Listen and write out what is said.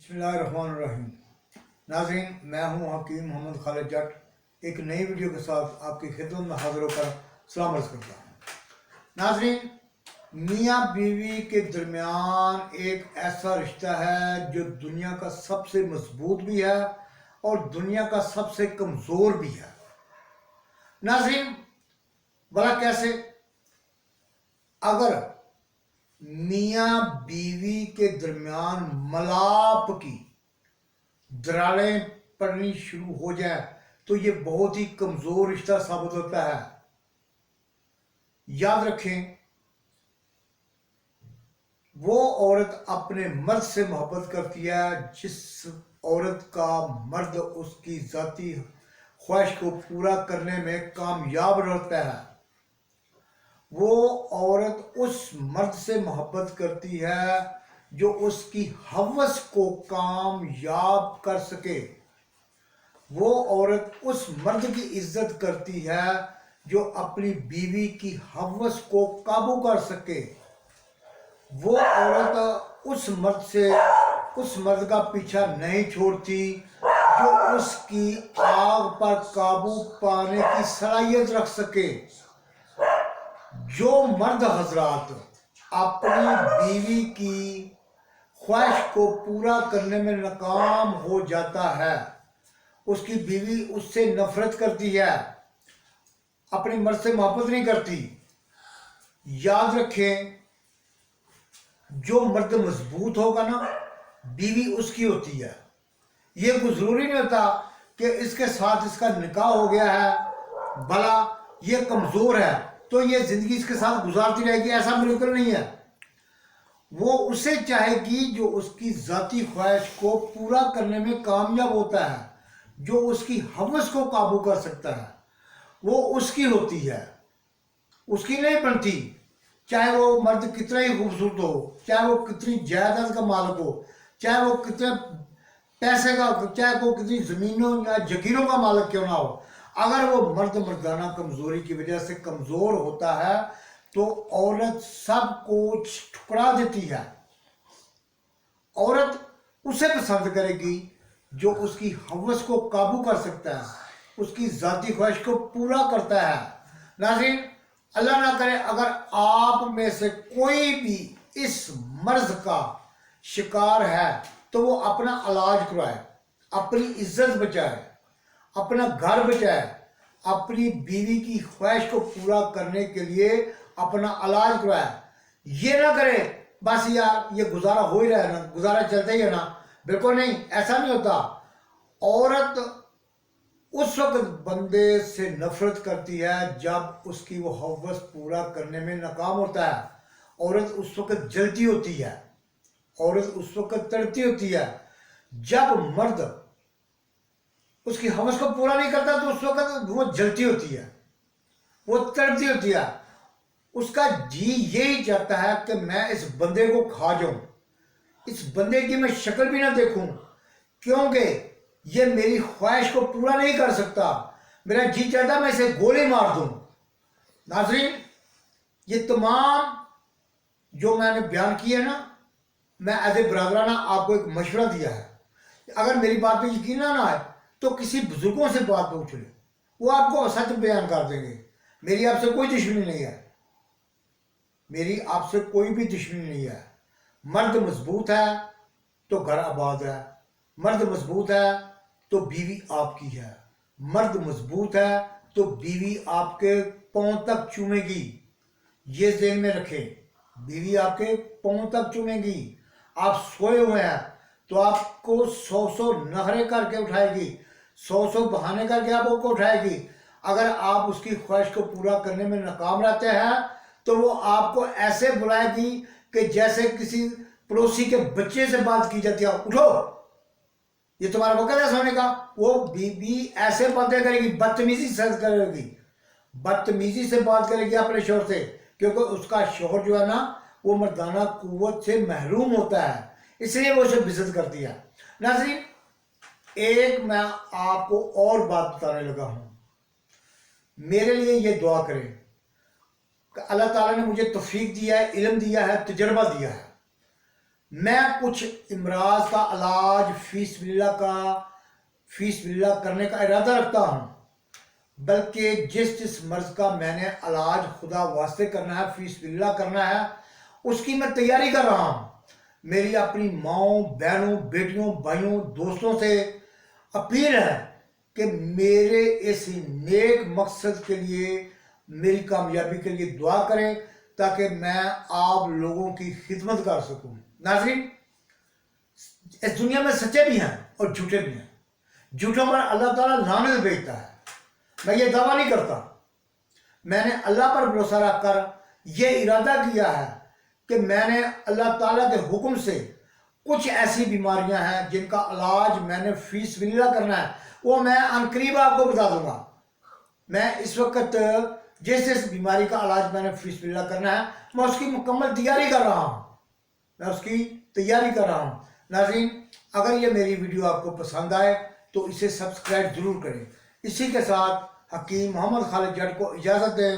बिस्मिल्लाहिर्रहमानिर्रहीम। नाज़रीन, मैं हूँ हकीम मोहम्मद खालिद जट एक नई वीडियो के साथ आपकी खिदमत में हाजिर होकर सलाम अर्ज़ करता हूँ। नाज़रीन, मियाँ बीवी के दरमियान एक ऐसा रिश्ता है जो दुनिया का सबसे मजबूत भी है और दुनिया का सबसे कमज़ोर भी है। नाज़रीन, भला कैसे? अगर मियाँ बीवी के दरमियान मलाप की दरारें पड़नी शुरू हो जाए तो ये बहुत ही कमज़ोर रिश्ता साबित होता है। याद रखें, वो औरत अपने मर्द से मोहब्बत करती है जिस औरत का मर्द उसकी ज़ाती ख्वाहिश को पूरा करने में कामयाब रहता है। वो औरत उस मर्द से मोहब्बत करती है जो उसकी हवस को कामयाब कर सके। वो औरत उस मर्द की इज्जत करती है जो अपनी बीवी की हवस को काबू कर सके। वो औरत उस मर्द का पीछा नहीं छोड़ती जो उसकी आग पर काबू पाने की सलाहियत रख सके। जो मर्द हजरात अपनी बीवी की ख्वाहिश को पूरा करने में नाकाम हो जाता है, उसकी बीवी उससे नफरत करती है, अपने मर्द से मोहब्बत नहीं करती, याद रखें, जो मर्द मजबूत होगा ना, बीवी उसकी होती है। ये कोई ज़रूरी नहीं होता कि इसके साथ इसका निकाह हो गया है, भला ये कमज़ोर है तो ये ज़िंदगी इसके साथ गुजारती रहेगी, ऐसा बिल्कुल नहीं है। वो उसे चाहेगी जो उसकी ज़ाती ख्वाहिश को पूरा करने में कामयाब होता है, जो उसकी हवस को काबू कर सकता है, वो उसकी होती है, उसकी नहीं बनती। चाहे वो मर्द कितना ही खूबसूरत हो, चाहे वो कितनी जायदाद का मालिक हो, चाहे वो कितने पैसे का, चाहे वो कितनी ज़मीनों या जगीरों का मालिक क्यों ना हो, अगर वो मर्दाना कमज़ोरी की वजह से कमज़ोर होता है तो औरत सब कुछ ठुकरा देती है। औरत उसे पसंद करेगी जो उसकी हवस को काबू कर सकता है, उसकी ज़ाती ख्वाहिश को पूरा करता है। नाज़रीन, अल्लाह ना करे अगर आप में से कोई भी इस मर्ज का शिकार है तो वो अपना इलाज करवाए, अपनी इज्जत बचाए, अपना घर बचाए, अपनी बीवी की ख्वाहिश को पूरा करने के लिए अपना इलाज करवाए। ये ना करे बस यार ये गुजारा हो ही रहा है ना, गुजारा चलता ही है ना। बिल्कुल नहीं, ऐसा नहीं होता। औरत उस वक्त बंदे से नफरत करती है जब उसकी वो हवस पूरा करने में नाकाम होता है। औरत उस वक्त जलती होती है, औरत उस वक्त तड़पती होती है। जब मर्द उसकी हवस को पूरा नहीं करता तो उस वक्त वो जलती होती है, वो तड़पती होती है। उसका जी यही चाहता है कि मैं इस बंदे को खा जाऊं, इस बंदे की मैं शक्ल भी ना देखूं, क्योंकि ये मेरी ख्वाहिश को पूरा नहीं कर सकता। मेरा जी चाहता मैं इसे गोली मार दूं। नाज़रीन, ये तमाम जो मैंने बयान किए ना, मैं एज ए ब्रादराना आपको एक मशवरा दिया है। अगर मेरी बात पे यकीन ना आए तो किसी बुजुर्गों से बात पूछ ले, वो आपको सच बयान कर देंगे। मेरी आपसे कोई दुश्मनी नहीं है, मेरी आपसे कोई भी दुश्मनी नहीं है। मर्द मजबूत है तो घर आबाद है, मर्द मजबूत है तो बीवी आपकी है, मर्द मजबूत है तो बीवी आपके पांव तक चूमेगी। ये ज़हन में रखें, बीवी आपके पांव तक चूमेगी। आप सोए हुए हैं तो आपको 100 नखरे करके उठाएगी, 100 बहाने करके आपको उठाएगी। अगर आप उसकी ख्वाहिश को पूरा करने में नाकाम रहते हैं तो वो आपको ऐसे बुलाएगी कि जैसे किसी पड़ोसी के बच्चे से बात की जाती है, उठो ये तुम्हारा वक़्त है सोने का। वो बीवी ऐसे बातें करेगी, बदतमीजी से करेगी, बदतमीजी से बात करेगी अपने शोहर से, क्योंकि उसका शोहर जो है ना वो मर्दाना कुव्वत से महरूम होता है, इसलिए वो उसे बेइज्जत करती है। नाज़रीन, एक मैं आपको और बात बताने लगा हूँ, मेरे लिए ये दुआ करें कि अल्लाह ताला ने मुझे तौफीक दिया है, इल्म दिया है, तजर्बा दिया है। میں کچھ امراض کا علاج فیس باللہ کرنے کا ارادہ رکھتا ہوں، بلکہ جس مرض کا میں نے علاج خدا واسطے کرنا ہے، فیس باللہ کرنا ہے، اس کی میں تیاری کر رہا ہوں۔ میری اپنی ماؤں، بہنوں، بیٹیوں، بھائیوں، دوستوں سے اپیل ہے کہ میرے اس نیک مقصد کے لیے، میری کامیابی کے لیے دعا کریں تاکہ میں آپ لوگوں کی خدمت کر سکوں۔ ناظرین، اس دنیا میں سچے بھی ہیں اور جھوٹے بھی ہیں۔ جھوٹوں پر اللہ تعالیٰ لعنت بھیجتا ہے۔ میں یہ دعویٰ نہیں کرتا، میں نے اللہ پر بھروسہ رکھ کر یہ ارادہ کیا ہے کہ میں نے اللہ تعالیٰ کے حکم سے کچھ ایسی بیماریاں ہیں جن کا علاج میں نے فیس باللہ کرنا ہے، وہ میں عنقریب آپ کو بتا دوں گا۔ میں اس وقت جس بیماری کا علاج میں نے فیس باللہ کرنا ہے، میں اس کی مکمل تیاری کر رہا ہوں، ناظرین، اگر یہ میری ویڈیو آپ کو پسند آئے تو اسے سبسکرائب ضرور کریں۔ اسی کے ساتھ حکیم محمد خالد جٹ کو اجازت دیں۔